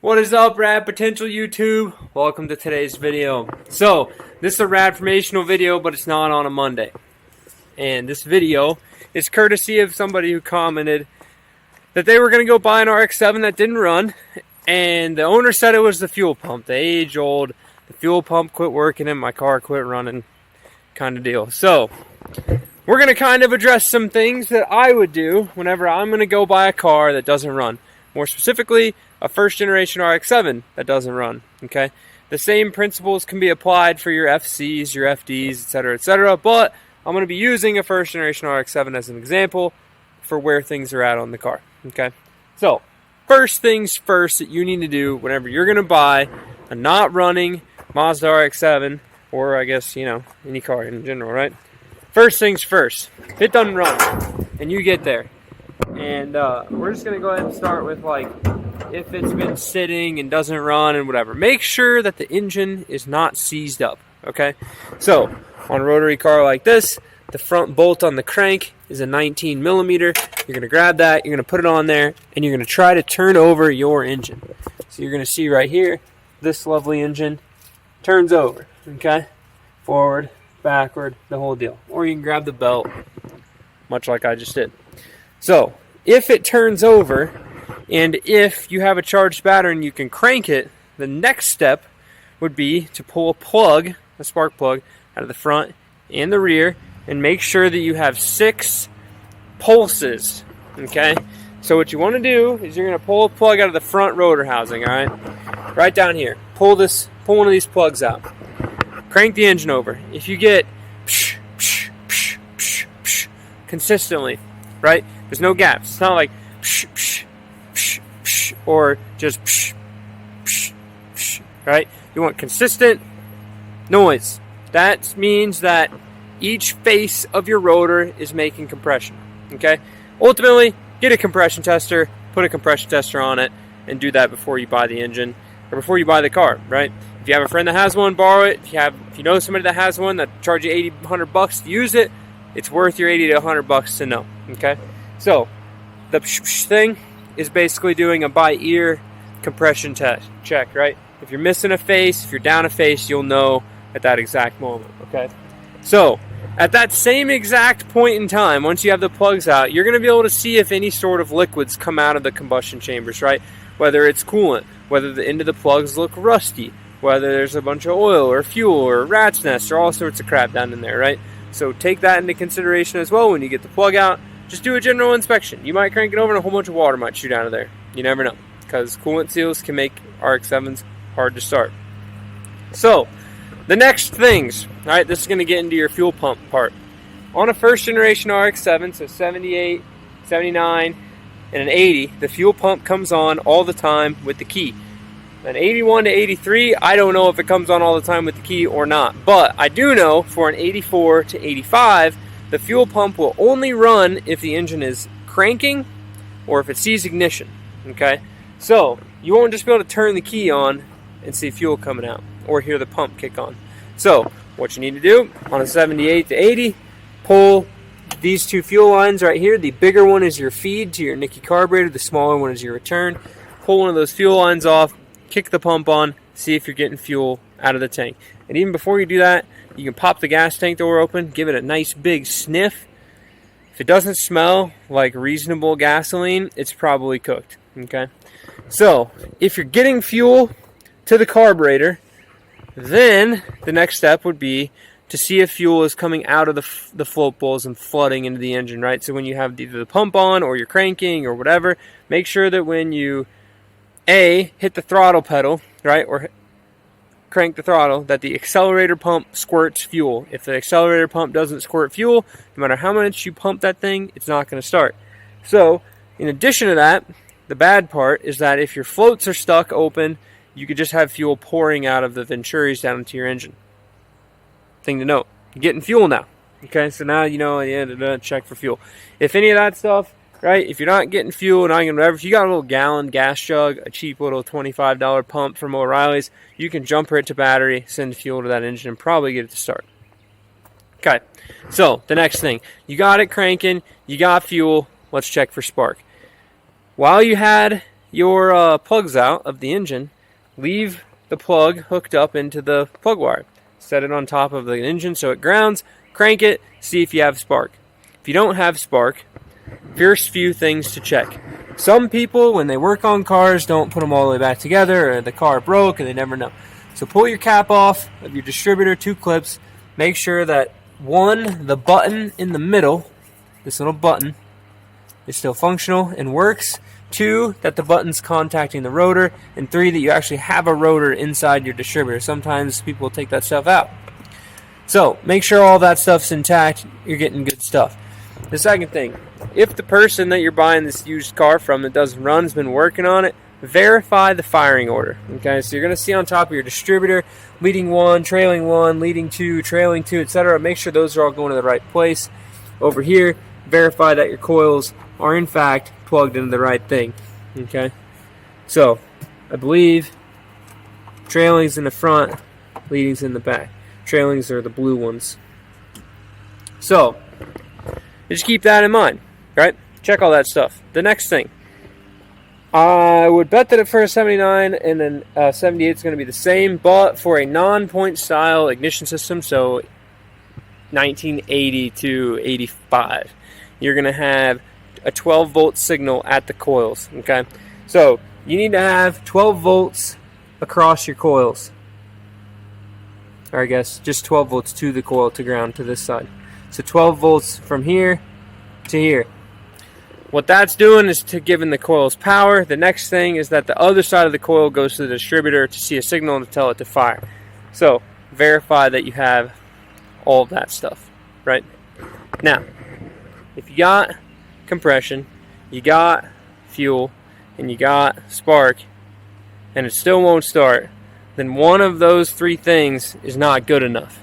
What is up, Rad Potential YouTube? Welcome to today's video. So, this is a rad formational video, but it's not on a Monday. And this video is courtesy of somebody who commented that they were going to go buy an Rx7 that didn't run, and the owner said it was the fuel pump, the age-old, the fuel pump quit working and my car quit running kind of deal. So, we're going to kind of address some things that I would do whenever I'm going to go buy a car that doesn't run. More specifically, a first generation Rx7 that doesn't run, okay? The same principles can be applied for your FCs, your FDs, etc., but I'm going to be using a first generation Rx7 as an example for where things are at on the car, okay? So, first things first that you need to do whenever you're going to buy a not running Mazda Rx7, or I guess, you know, any car in general, right? First things first, if it doesn't run and you get there, and we're just going to go ahead and start with, like, if it's been sitting and doesn't run and whatever. Make sure that the engine is not seized up, okay? So, on a rotary car like this, the front bolt on the crank is a 19 millimeter. You're going to grab that, you're going to put it on there, and you're going to try to turn over your engine. So you're going to see right here, this lovely engine turns over, okay? Forward, backward, the whole deal. Or you can grab the belt, much like I just did. So, if it turns over, and if you have a charged battery and you can crank it, the next step would be to pull a plug, a spark plug, out of the front and the rear, and make sure that you have 6 pulses, okay? So what you want to do is you're going to pull a plug out of the front rotor housing, all right? Right down here. Pull one of these plugs out. Crank the engine over. If you get psh, psh, psh, psh, psh, consistently, right? There's no gaps. It's not like psh, psh, psh, psh, or just psh, psh, psh, right? You want consistent noise. That means that each face of your rotor is making compression, okay? Ultimately, get a compression tester, put a compression tester on it, and do that before you buy the engine, or before you buy the car, right? If you have a friend that has one, borrow it. If you know somebody that has one that charge you $80, $100 to use it, it's worth your $80 to $100 to know, okay? So, the thing is basically doing a by-ear compression check, right? If you're missing a face, if you're down a face, you'll know at that exact moment, okay? So, at that same exact point in time, once you have the plugs out, you're going to be able to see if any sort of liquids come out of the combustion chambers, right? Whether it's coolant, whether the end of the plugs look rusty, whether there's a bunch of oil or fuel or rat's nest or all sorts of crap down in there, right? So take that into consideration as well when you get the plug out. Just do a general inspection. You might crank it over and a whole bunch of water might shoot out of there. You never know, because coolant seals can make Rx7s hard to start. So, the next things, all right, this is going to get into your fuel pump part. On a first generation Rx7, so 78, 79, and an 80, the fuel pump comes on all the time with the key. An 81 to 83, I don't know if it comes on all the time with the key or not, but I do know for an 84 to 85, the fuel pump will only run if the engine is cranking or if it sees ignition, okay? So, you won't just be able to turn the key on and see fuel coming out or hear the pump kick on. So, what you need to do on a 78 to 80, pull these 2 fuel lines right here. The bigger one is your feed to your Nicky carburetor. The smaller one is your return. Pull one of those fuel lines off, kick the pump on, see if you're getting fuel out of the tank. And even before you do that, you can pop the gas tank door open, give it a nice big sniff. If it doesn't smell like reasonable gasoline, it's probably cooked, okay? So, if you're getting fuel to the carburetor, then the next step would be to see if fuel is coming out of the float bowls and flooding into the engine, right? So when you have either the pump on or you're cranking or whatever, make sure that when you hit the throttle pedal, right, or crank the throttle, that the accelerator pump squirts fuel. If the accelerator pump doesn't squirt fuel, no matter how much you pump that thing, it's not going to start. So, in addition to that, the bad part is that if your floats are stuck open, you could just have fuel pouring out of the venturis down into your engine. Thing to note, you're getting fuel now. Okay, so now you know, check for fuel. If any of that stuff, right, if you're not getting fuel, not getting whatever, if you got a little gallon gas jug, a cheap little $25 pump from O'Reilly's, you can jumper it to battery, send fuel to that engine, and probably get it to start. Okay, so the next thing, you got it cranking, you got fuel, let's check for spark. While you had your plugs out of the engine, leave the plug hooked up into the plug wire. Set it on top of the engine so it grounds, crank it, see if you have spark. If you don't have spark, first few things to check. Some people, when they work on cars, don't put them all the way back together, or the car broke and they never know. So pull your cap off of your distributor, 2 clips. Make sure that 1, the button in the middle, this little button, is still functional and works. 2, that the button's contacting the rotor. And 3, that you actually have a rotor inside your distributor. Sometimes people will take that stuff out. So make sure all that stuff's intact. You're getting good stuff. The second thing, if the person that you're buying this used car from that doesn't run has been working on it, verify the firing order. Okay, so you're going to see on top of your distributor, leading 1, trailing 1, leading 2, trailing 2, etc. Make sure those are all going to the right place. Over here, verify that your coils are in fact plugged into the right thing. Okay, so I believe trailing's in the front, leading's in the back. Trailings are the blue ones. So just keep that in mind, right? Check all that stuff. The next thing, I would bet that for a 79 and then 78 is going to be the same, but for a non-point style ignition system, so 1980 to 85, you're going to have a 12 volt signal at the coils. Okay, so you need to have 12 volts across your coils, or I guess just 12 volts to the coil to ground to this side. So 12 volts from here to here. What that's doing is to giving the coils power. The next thing is that the other side of the coil goes to the distributor to see a signal and to tell it to fire. So verify that you have all of that stuff, right? Now, if you got compression, you got fuel, and you got spark, and it still won't start, then one of those 3 things is not good enough.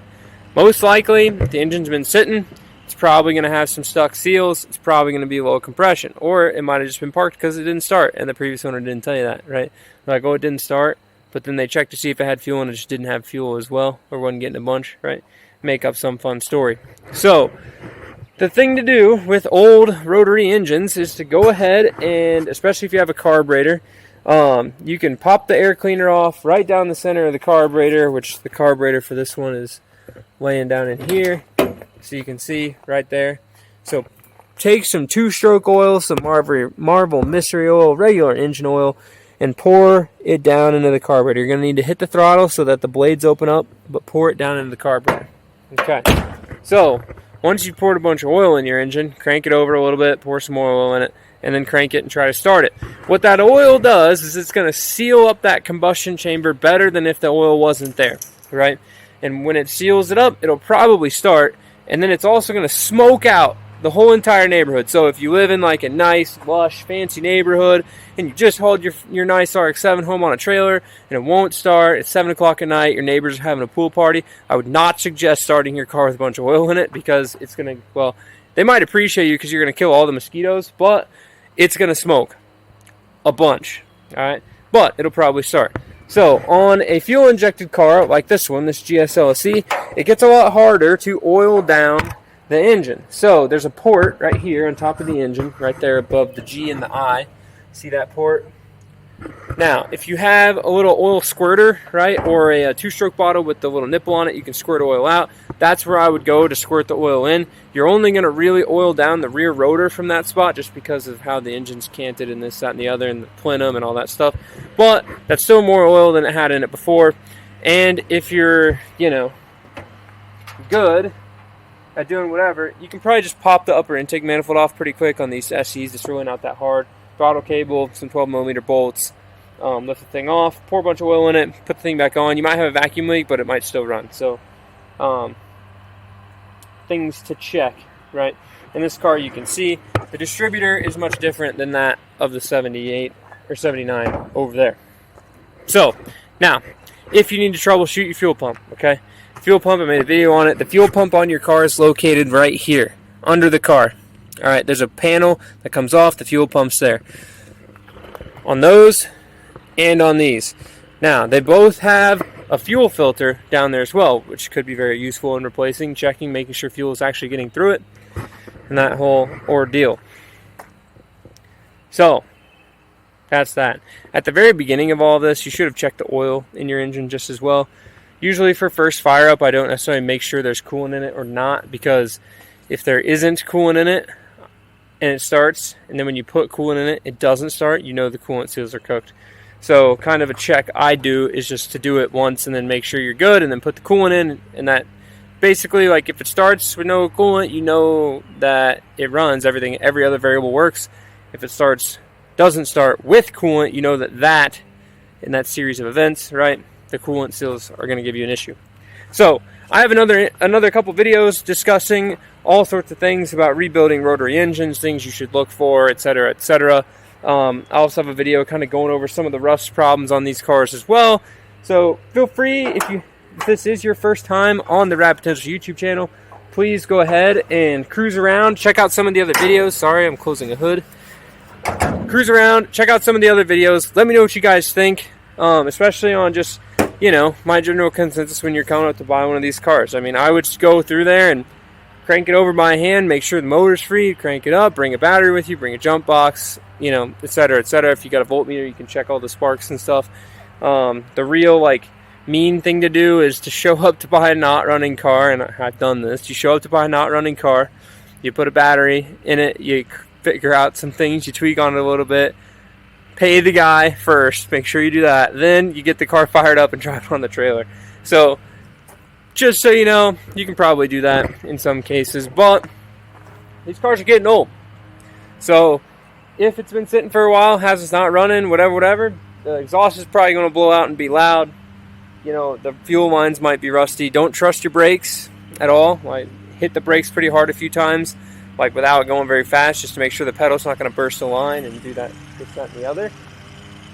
Most likely, if the engine's been sitting, it's probably going to have some stuck seals. It's probably going to be low compression. Or it might have just been parked because it didn't start, and the previous owner didn't tell you that, right? They're like, oh, it didn't start, but then they checked to see if it had fuel, and it just didn't have fuel as well, or wasn't getting a bunch, right? Make up some fun story. So the thing to do with old rotary engines is to go ahead and, especially if you have a carburetor, you can pop the air cleaner off right down the center of the carburetor, which the carburetor for this one is laying down in here, so you can see right there. So take some 2-stroke oil, some Marvel Mystery Oil, regular engine oil, and pour it down into the carburetor. You're going to need to hit the throttle so that the blades open up, but pour it down into the carburetor. Okay, so once you've poured a bunch of oil in your engine, crank it over a little bit, pour some more oil in it, and then crank it and try to start it. What that oil does is it's going to seal up that combustion chamber better than if the oil wasn't there, right? And when it seals it up, it'll probably start, and then it's also going to smoke out the whole entire neighborhood. So if you live in like a nice, lush, fancy neighborhood, and you just hauled your nice Rx7 home on a trailer, and it won't start, it's 7 o'clock at night, your neighbors are having a pool party, I would not suggest starting your car with a bunch of oil in it, because it's going to, well, they might appreciate you because you're going to kill all the mosquitoes, but it's going to smoke a bunch, all right? But it'll probably start. So on a fuel-injected car like this one, this GSLSE, it gets a lot harder to oil down the engine. So there's a port right here on top of the engine, right there above the G and the I. See that port? Now, if you have a little oil squirter, right, or a 2-stroke bottle with the little nipple on it, you can squirt oil out. That's where I would go to squirt the oil in. You're only going to really oil down the rear rotor from that spot just because of how the engine's canted and this, that, and the other, and the plenum and all that stuff. But that's still more oil than it had in it before. And if you're, you know, good at doing whatever, you can probably just pop the upper intake manifold off pretty quick on these SEs. It's really not that hard. Throttle cable, some 12mm bolts, lift the thing off, pour a bunch of oil in it, put the thing back on. You might have a vacuum leak, but it might still run. So things to check, right? In this car, you can see the distributor is much different than that of the 78 or 79 over there. So now, if you need to troubleshoot your fuel pump, okay? Fuel pump, I made a video on it. The fuel pump on your car is located right here, under the car. All right, there's a panel that comes off, the fuel pump's there. On those and on these. Now, they both have a fuel filter down there as well, which could be very useful in replacing, checking, making sure fuel is actually getting through it, and that whole ordeal. So, That's that. At the very beginning of all this, you should have checked the oil in your engine just as well. Usually for first fire up, I don't necessarily make sure there's coolant in it or not, because if there isn't coolant in it and it starts, and then when you put coolant in it, it doesn't start, you know the coolant seals are cooked. So kind of a check I do is just to do it once and then make sure you're good, and then put the coolant in, and that basically, like, if it starts with no coolant, you know that it runs, every other variable works. If it doesn't start with coolant, you know that in that series of events, right, the coolant seals are going to give you an issue. So I have another couple videos discussing all sorts of things about rebuilding rotary engines, things you should look for, etc., etc. I also have a video kind of going over some of the rust problems on these cars as well. So feel free, if this is your first time on the Rad Potential YouTube channel, please go ahead and cruise around, check out some of the other videos. Sorry, I'm closing a hood. Cruise around, check out some of the other videos. Let me know what you guys think, especially on just, you know, my general consensus when you're coming up to buy one of these cars. I mean, I would just go through there and crank it over by hand, make sure the motor's free, crank it up, bring a battery with you, bring a jump box, you know, etc., etc. If you got a voltmeter, you can check all the sparks and stuff. The real, like, mean thing to do is to show up to buy a not running car, and I've done this. You show up to buy a not running car, you put a battery in it, you figure out some things, you tweak on it a little bit, pay the guy first, make sure you do that, then you get the car fired up and drive it on the trailer. So just so you know, you can probably do that in some cases, but these cars are getting old. So if it's been sitting for a while, has it's not running, whatever, the exhaust is probably going to blow out and be loud. You know, the fuel lines might be rusty. Don't trust your brakes at all. Like, hit the brakes pretty hard a few times, like without going very fast, just to make sure the pedal's not going to burst the line and do that, this, that, and the other.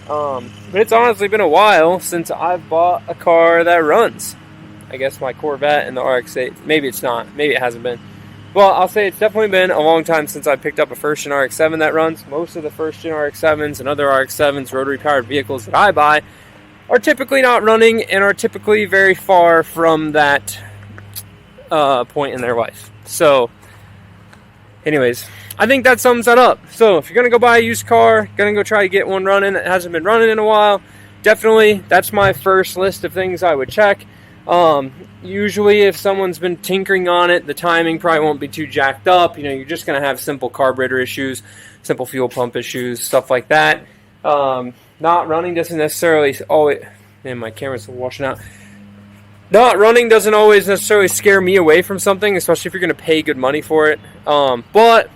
But it's honestly been a while since I've bought a car that runs. I guess my Corvette and the Rx8. Maybe it's not. Maybe it hasn't been. Well, I'll say it's definitely been a long time since I picked up a first-gen Rx7 that runs. Most of the first-gen Rx7s and other Rx7s, rotary-powered vehicles that I buy, are typically not running and are typically very far from that point in their life. So, anyways, I think that sums that up. So, if you're going to go buy a used car, going to go try to get one running that hasn't been running in a while, definitely, that's my first list of things I would check. Usually if someone's been tinkering on it, the timing probably won't be too jacked up. You know, you're just going to have simple carburetor issues, simple fuel pump issues, stuff like that. Not running doesn't necessarily always... Man, my camera's washing out. Not running doesn't always necessarily scare me away from something, especially if you're going to pay good money for it. But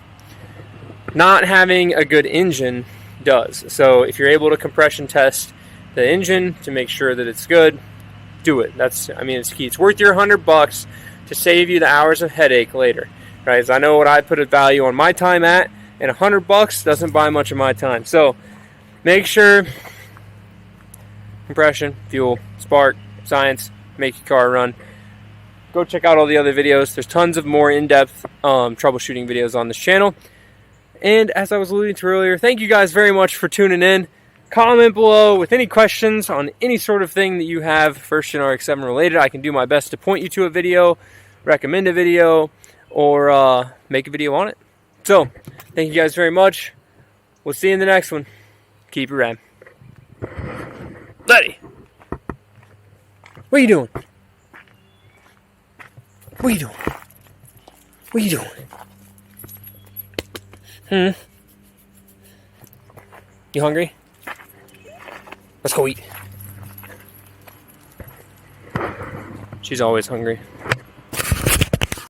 not having a good engine does. So if you're able to compression test the engine to make sure that it's good, do it. It's key. It's worth your $100 to save you the hours of headache later, right? As I know what I put a value on my time at, and $100 doesn't buy much of my time. So make sure compression, fuel, spark, science, make your car run. Go check out all the other videos. There's tons of more in-depth troubleshooting videos on this channel. And as I was alluding to earlier, thank you guys very much for tuning in. Comment below with any questions on any sort of thing that you have first-gen Rx7 related. I can do my best to point you to a video, recommend a video, or make a video on it. So, thank you guys very much. We'll see you in the next one. Keep it rad. Buddy! What are you doing? What are you doing? What are you doing? You hungry? Let's go eat. She's always hungry.